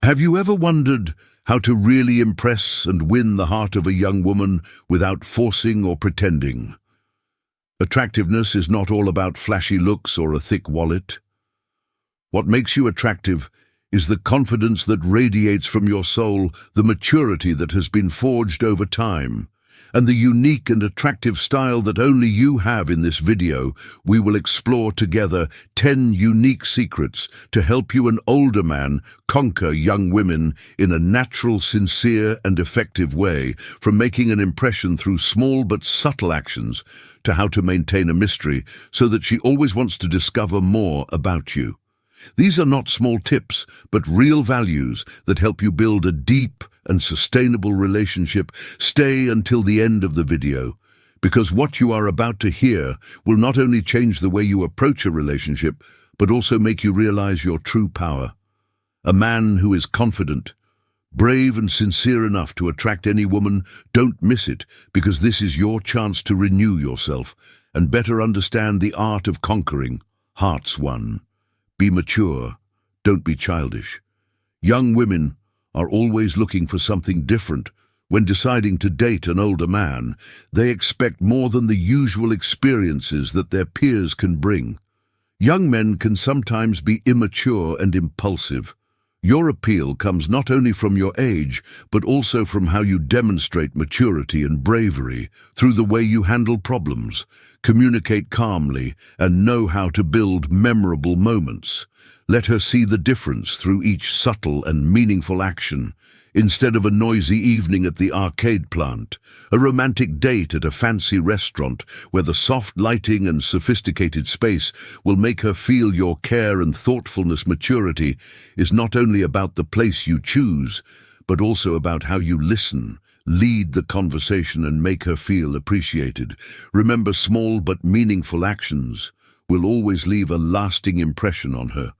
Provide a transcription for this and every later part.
Have you ever wondered how to really impress and win the heart of a young woman without forcing or pretending? Attractiveness is not all about flashy looks or a thick wallet. What makes you attractive is the confidence that radiates from your soul, the maturity that has been forged over time, and the unique and attractive style that only you have. In this video, we will explore together 10 unique secrets to help you, an older man, conquer young women in a natural, sincere, and effective way, from making an impression through small but subtle actions to how to maintain a mystery so that she always wants to discover more about you. These are not small tips, but real values that help you build a deep and sustainable relationship. Stay until the end of the video, because what you are about to hear will not only change the way you approach a relationship, but also make you realize your true power. A man who is confident, brave and sincere enough to attract any woman. Don't miss it, because this is your chance to renew yourself and better understand the art of conquering hearts won. Be mature, don't be childish. Young women are always looking for something different. When deciding to date an older man, they expect more than the usual experiences that their peers can bring. Young men can sometimes be immature and impulsive. Your appeal comes not only from your age, but also from how you demonstrate maturity and bravery through the way you handle problems, communicate calmly, and know how to build memorable moments. Let her see the difference through each subtle and meaningful action. Instead of a noisy evening at the arcade plant, a romantic date at a fancy restaurant where the soft lighting and sophisticated space will make her feel your care and thoughtfulness. Maturity is not only about the place you choose, but also about how you listen, lead the conversation, and make her feel appreciated. Remember, small but meaningful actions will always leave a lasting impression on her.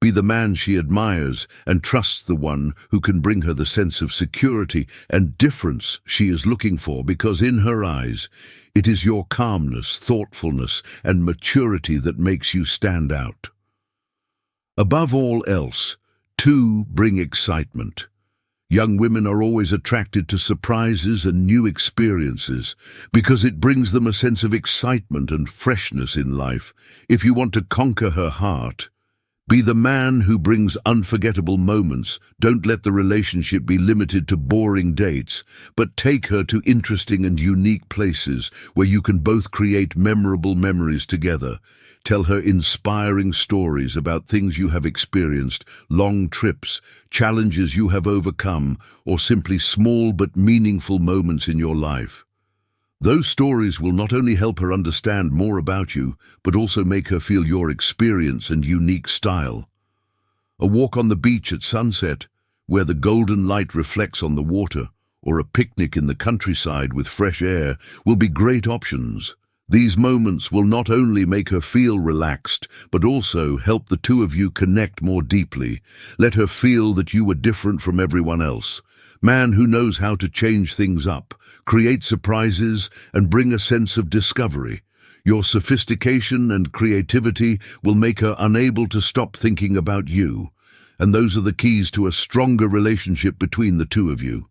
Be the man she admires and trusts, the one who can bring her the sense of security and difference she is looking for, because in her eyes, it is your calmness, thoughtfulness, and maturity that makes you stand out. Above all else, bring excitement. Young women are always attracted to surprises and new experiences because it brings them a sense of excitement and freshness in life. If you want to conquer her heart, be the man who brings unforgettable moments. Don't let the relationship be limited to boring dates, but take her to interesting and unique places where you can both create memorable memories together. Tell her inspiring stories about things you have experienced, long trips, challenges you have overcome, or simply small but meaningful moments in your life. Those stories will not only help her understand more about you, but also make her feel your experience and unique style. A walk on the beach at sunset, where the golden light reflects on the water, or a picnic in the countryside with fresh air will be great options. These moments will not only make her feel relaxed, but also help the two of you connect more deeply. Let her feel that you are different from everyone else. Man who knows how to change things up, create surprises, and bring a sense of discovery. Your sophistication and creativity will make her unable to stop thinking about you, and those are the keys to a stronger relationship between the two of you.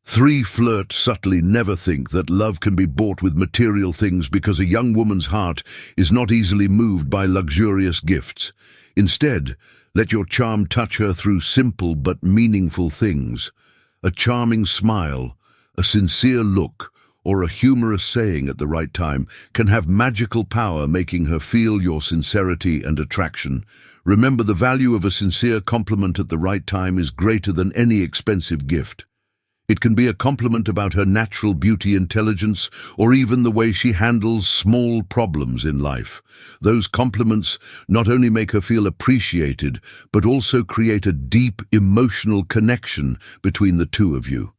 3. Flirt subtly. Never think that love can be bought with material things, because a young woman's heart is not easily moved by luxurious gifts. Instead, let your charm touch her through simple but meaningful things. A charming smile, a sincere look, or a humorous saying at the right time can have magical power, making her feel your sincerity and attraction. Remember, the value of a sincere compliment at the right time is greater than any expensive gift. It can be a compliment about her natural beauty, intelligence, or even the way she handles small problems in life. Those compliments not only make her feel appreciated, but also create a deep emotional connection between the two of you.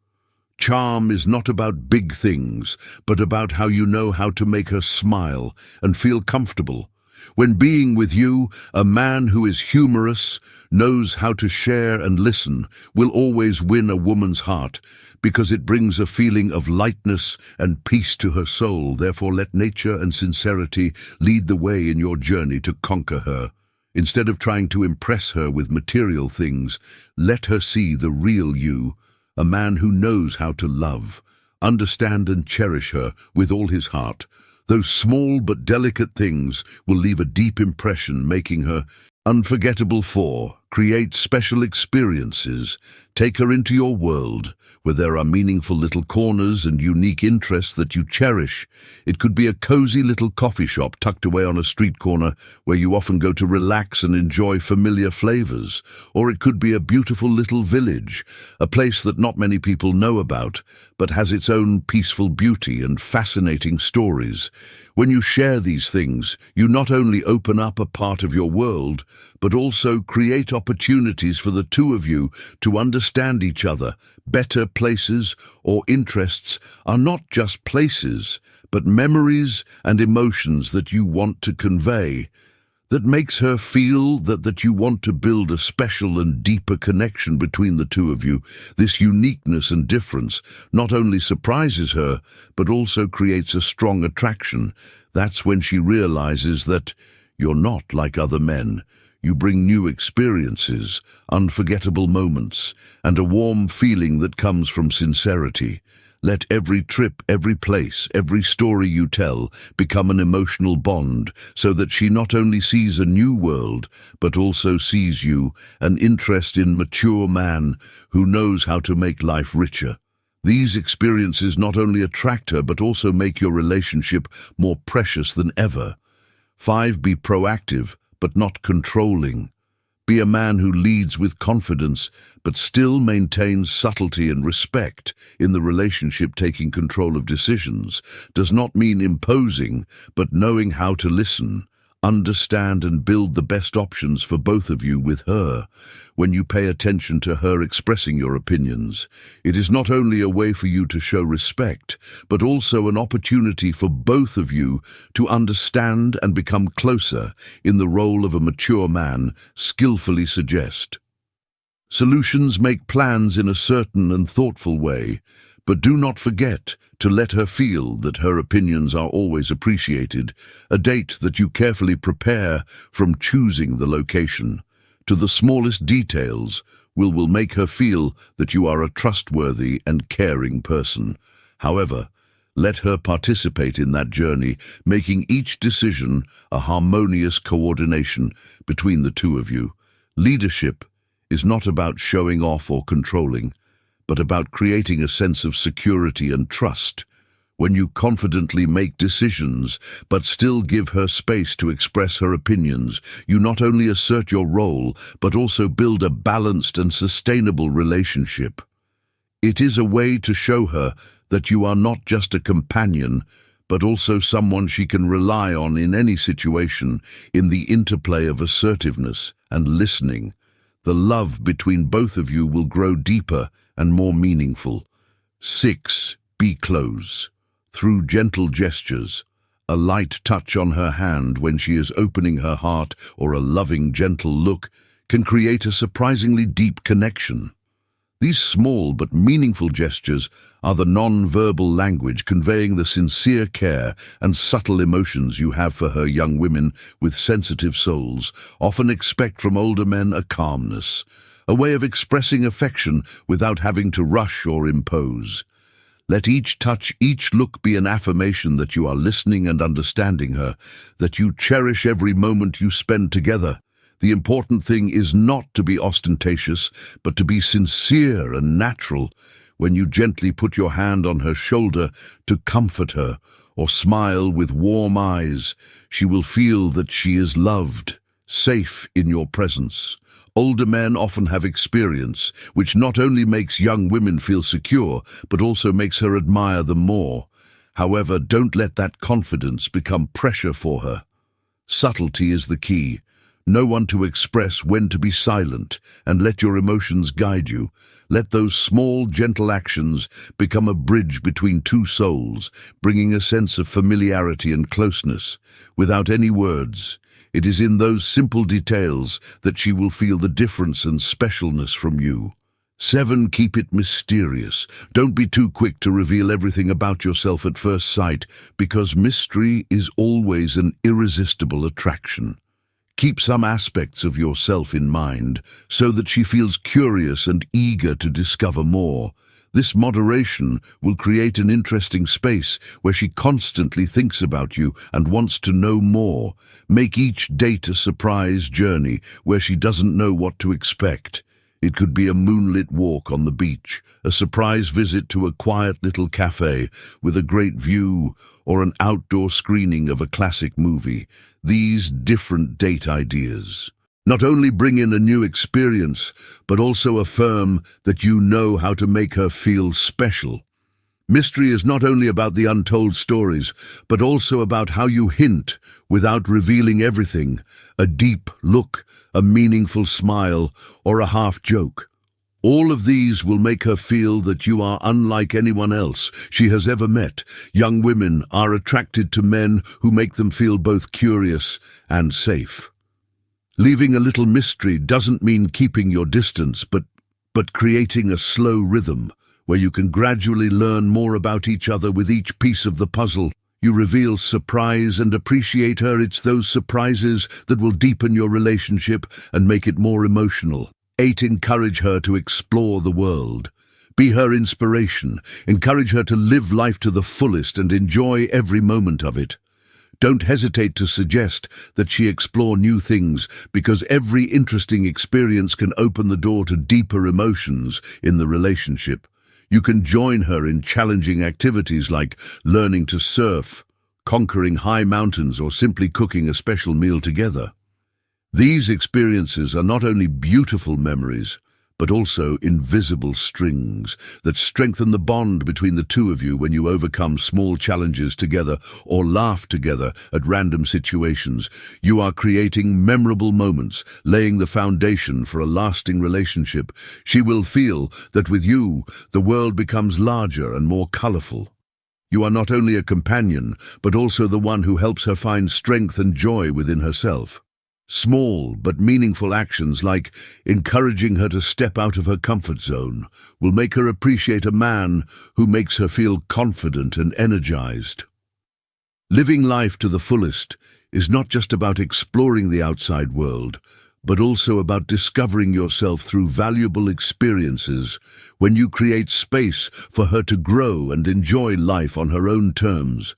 Charm is not about big things, but about how you know how to make her smile and feel comfortable. When being with you, a man who is humorous, knows how to share and listen, will always win a woman's heart, because it brings a feeling of lightness and peace to her soul. Therefore, let nature and sincerity lead the way in your journey to conquer her. Instead of trying to impress her with material things, let her see the real you, a man who knows how to love, understand and cherish her with all his heart. Those small but delicate things will leave a deep impression, making her unforgettable. 4. Create special experiences. Take her into your world, where there are meaningful little corners and unique interests that you cherish. It could be a cozy little coffee shop tucked away on a street corner where you often go to relax and enjoy familiar flavors. Or it could be a beautiful little village, a place that not many people know about, but has its own peaceful beauty and fascinating stories. When you share these things, you not only open up a part of your world, but also create opportunities for the two of you to understand each other. Better places or interests are not just places, but memories and emotions that you want to convey. That makes her feel that you want to build a special and deeper connection between the two of you. This uniqueness and difference not only surprises her, but also creates a strong attraction. That's when she realizes that you're not like other men. You bring new experiences, unforgettable moments, and a warm feeling that comes from sincerity. Let every trip, every place, every story you tell become an emotional bond, so that she not only sees a new world, but also sees you, an interest in mature man who knows how to make life richer. These experiences not only attract her, but also make your relationship more precious than ever. 5. Be proactive, but not controlling. Be a man who leads with confidence, but still maintains subtlety and respect in the relationship. Taking control of decisions does not mean imposing, but knowing how to listen, understand and build the best options for both of you with her. When you pay attention to her expressing your opinions, it is not only a way for you to show respect, but also an opportunity for both of you to understand and become closer in the role of a mature man. Skillfully suggest solutions. Make plans in a certain and thoughtful way, but do not forget to let her feel that her opinions are always appreciated. A date that you carefully prepare, from choosing the location to the smallest details, will make her feel that you are a trustworthy and caring person. However, let her participate in that journey, making each decision a harmonious coordination between the two of you. Leadership is not about showing off or controlling, but about creating a sense of security and trust. When you confidently make decisions, but still give her space to express her opinions, you not only assert your role, but also build a balanced and sustainable relationship. It is a way to show her that you are not just a companion, but also someone she can rely on in any situation. In the interplay of assertiveness and listening, the love between both of you will grow deeper and more meaningful. 6. Be close. Through gentle gestures, a light touch on her hand when she is opening her heart, or a loving, gentle look can create a surprisingly deep connection. These small but meaningful gestures are the non-verbal language conveying the sincere care and subtle emotions you have for her. Young women with sensitive souls often expect from older men a calmness, a way of expressing affection without having to rush or impose. Let each touch, each look be an affirmation that you are listening and understanding her, that you cherish every moment you spend together. The important thing is not to be ostentatious, but to be sincere and natural. When you gently put your hand on her shoulder to comfort her, or smile with warm eyes, she will feel that she is loved, safe in your presence. Older men often have experience, which not only makes young women feel secure, but also makes her admire them more. However, don't let that confidence become pressure for her. Subtlety is the key. Know when to express, when to be silent, and let your emotions guide you. Let those small, gentle actions become a bridge between two souls, bringing a sense of familiarity and closeness. Without any words, it is in those simple details that she will feel the difference and specialness from you. 7. Keep it mysterious. Don't be too quick to reveal everything about yourself at first sight, because mystery is always an irresistible attraction. Keep some aspects of yourself in mind so that she feels curious and eager to discover more. This moderation will create an interesting space where she constantly thinks about you and wants to know more. Make each date a surprise journey where she doesn't know what to expect. It could be a moonlit walk on the beach, a surprise visit to a quiet little cafe with a great view, or an outdoor screening of a classic movie. These different date ideas not only bring in a new experience, but also affirm that you know how to make her feel special. Mystery is not only about the untold stories, but also about how you hint without revealing everything. A deep look, a meaningful smile, or a half joke. All of these will make her feel that you are unlike anyone else she has ever met. Young women are attracted to men who make them feel both curious and safe. Leaving a little mystery doesn't mean keeping your distance, but creating a slow rhythm where you can gradually learn more about each other with each piece of the puzzle. You reveal surprise and appreciate her. It's those surprises that will deepen your relationship and make it more emotional. 8. Encourage her to explore the world. Be her inspiration. Encourage her to live life to the fullest and enjoy every moment of it. Don't hesitate to suggest that she explore new things, because every interesting experience can open the door to deeper emotions in the relationship. You can join her in challenging activities like learning to surf, conquering high mountains, or simply cooking a special meal together. These experiences are not only beautiful memories, but also invisible strings that strengthen the bond between the two of you when you overcome small challenges together or laugh together at random situations. You are creating memorable moments, laying the foundation for a lasting relationship. She will feel that with you, the world becomes larger and more colorful. You are not only a companion, but also the one who helps her find strength and joy within herself. Small but meaningful actions like encouraging her to step out of her comfort zone will make her appreciate a man who makes her feel confident and energized. Living life to the fullest is not just about exploring the outside world, but also about discovering yourself through valuable experiences. When you create space for her to grow and enjoy life on her own terms,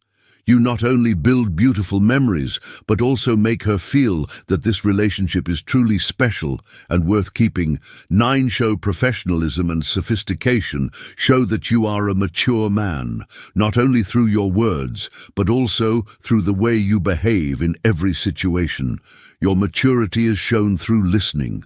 you not only build beautiful memories, but also make her feel that this relationship is truly special and worth keeping. 9. Show professionalism and sophistication. Show that you are a mature man, not only through your words, but also through the way you behave in every situation. Your maturity is shown through listening,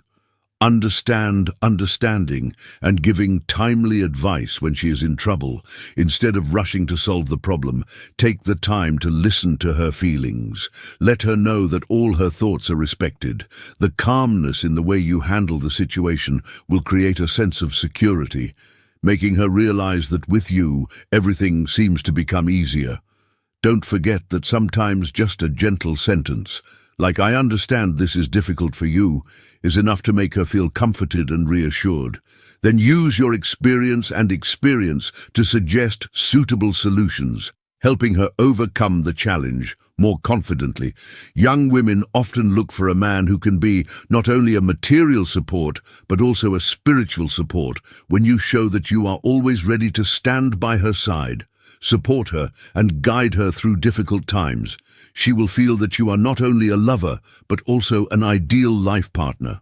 understanding, and giving timely advice when she is in trouble. Instead of rushing to solve the problem, take the time to listen to her feelings. Let her know that all her thoughts are respected. The calmness in the way you handle the situation will create a sense of security, making her realize that with you, everything seems to become easier. Don't forget that sometimes just a gentle sentence, like "I understand this is difficult for you," is enough to make her feel comforted and reassured. Then use your experience to suggest suitable solutions, helping her overcome the challenge more confidently. Young women often look for a man who can be not only a material support, but also a spiritual support. When you show that you are always ready to stand by her side, support her, and guide her through difficult times, she will feel that you are not only a lover, but also an ideal life partner.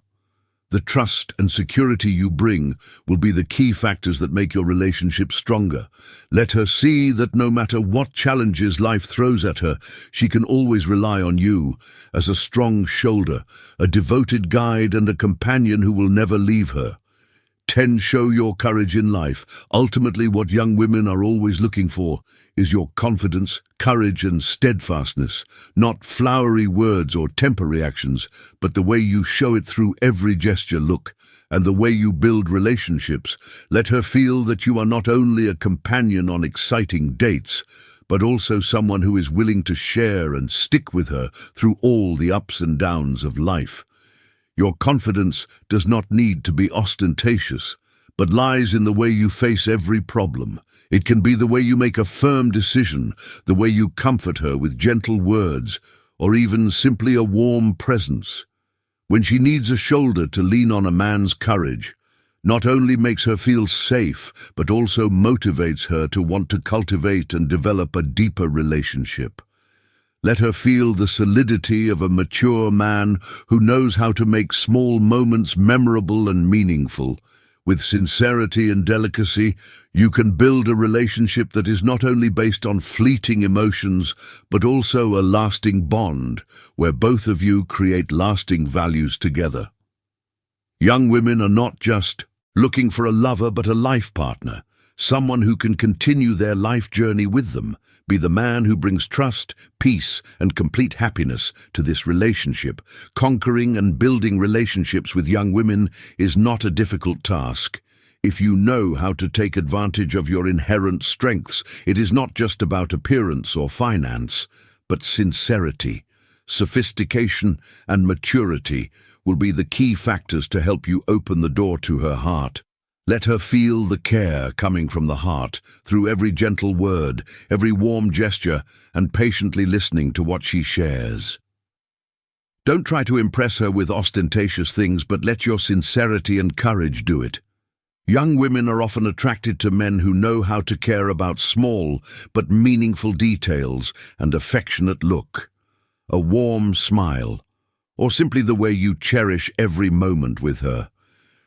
The trust and security you bring will be the key factors that make your relationship stronger. Let her see that no matter what challenges life throws at her, she can always rely on you as a strong shoulder, a devoted guide, and a companion who will never leave her. 10. Show your courage in life. Ultimately, what young women are always looking for is your confidence, courage, and steadfastness. Not flowery words or temper reactions, but the way you show it through every gesture, look, and the way you build relationships. Let her feel that you are not only a companion on exciting dates, but also someone who is willing to share and stick with her through all the ups and downs of life. Your confidence does not need to be ostentatious, but lies in the way you face every problem. It can be the way you make a firm decision, the way you comfort her with gentle words, or even simply a warm presence. When she needs a shoulder to lean on, a man's courage not only makes her feel safe, but also motivates her to want to cultivate and develop a deeper relationship. Let her feel the solidity of a mature man who knows how to make small moments memorable and meaningful. With sincerity and delicacy, you can build a relationship that is not only based on fleeting emotions, but also a lasting bond, where both of you create lasting values together. Young women are not just looking for a lover, but a life partner, someone who can continue their life journey with them, be the man who brings trust, peace, and complete happiness to this relationship. Conquering and building relationships with young women is not a difficult task. If you know how to take advantage of your inherent strengths, it is not just about appearance or finance, but sincerity, sophistication, and maturity will be the key factors to help you open the door to her heart. Let her feel the care coming from the heart through every gentle word, every warm gesture, and patiently listening to what she shares. Don't try to impress her with ostentatious things, but let your sincerity and courage do it. Young women are often attracted to men who know how to care about small but meaningful details and affectionate look, a warm smile, or simply the way you cherish every moment with her.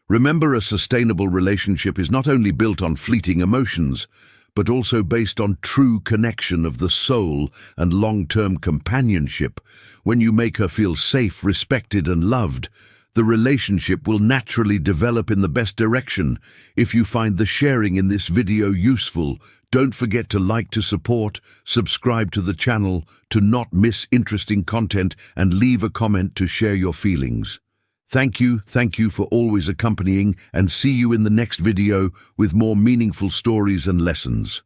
Remember, a sustainable relationship is not only built on fleeting emotions, but also based on true connection of the soul and long-term companionship. When you make her feel safe, respected, and loved, the relationship will naturally develop in the best direction. If you find the sharing in this video useful, don't forget to like, to support, subscribe to the channel to not miss interesting content, and leave a comment to share your feelings. Thank you for always accompanying, and see you in the next video with more meaningful stories and lessons.